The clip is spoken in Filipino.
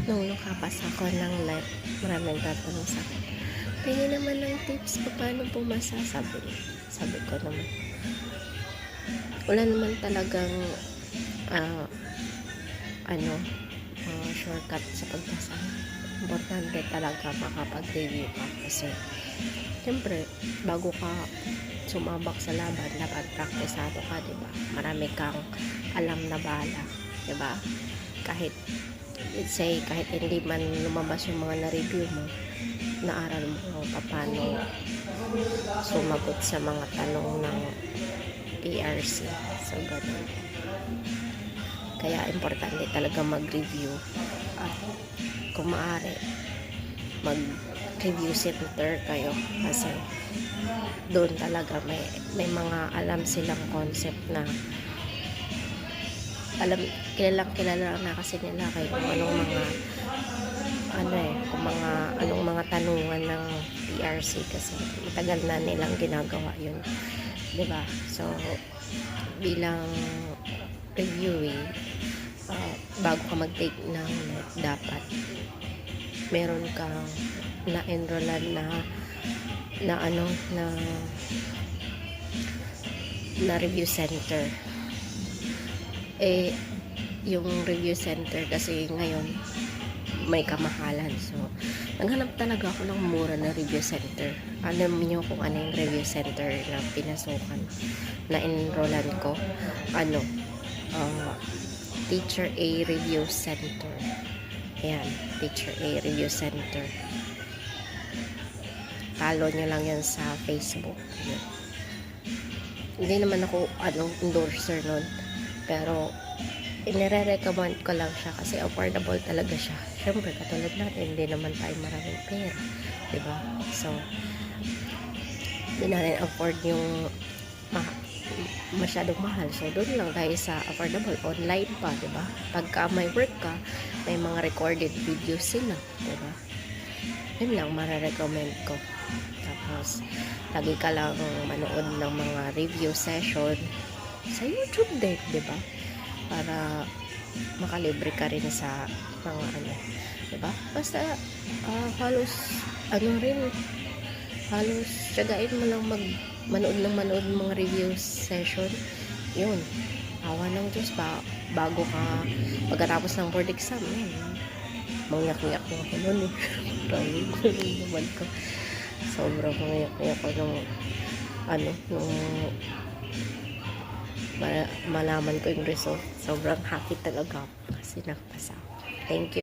Nung nakapasa ko ng live, maraming tatanong sa akin, "Pengi naman ng tips paano pumasa?" Sabi ko naman, wala naman talagang ah, ano, shortcut sa pagbasa. Importante talaga makapag-review ka kasi siyempre, bago ka sumabak sa laban, dapat praktisado ka, diba? Marami kang alam na bala, diba? Kahit, let's say, kahit hindi man lumabas yung mga na-review mo, naaral mo paano sumagot sa mga tanong ng PRC. So, ganun. Kaya, importante talaga mag-review. At, kung maaari, mag-review center kayo kasi doon talaga may mga alam silang concept na kilala na kasi nila kay kung anong mga anong mga tanungan ng PRC kasi matagal na nilang ginagawa yun, 'di ba? So bilang reviewee, bago ka mag-take ng note, dapat meron kang na-enrollan na review center. Yung review center kasi ngayon may kamahalan, so naghanap talaga ako ng mura na review center. Alam niyo kung ano yung review center na pinasukan, na enrollan ko? Teacher A Review Center. Ayan, Teacher A Review Center. Follow nyo lang yan sa Facebook. Yun. Hindi naman ako endorser nun, pero inire-recommend ko lang siya kasi affordable talaga siya. Syempre, katulad natin, hindi naman tayo maraming pera, diba? So, hindi natin afford yung masyadong mahal. So, doon lang tayo sa affordable. Online pa, diba? Pagka may work ka, may mga recorded videos sila, diba? Yun lang, mararecommend ko. Tapos, lagi ka lang manood ng mga review session sa YouTube din, diba? Para makalibre ka rin sa mga diba? Basta, halos tiyagain mo lang manood ng mga review session. Yun, awa ng Diyos bago ka pagkatapos ng board exam, yun, mangyak-ngyak mo ako nun eh. Naman ko, sobrang mangyak-ngyak ko nung nung malaman ko yung result. Sobrang happy talaga ako kasi nakapasa. Thank you.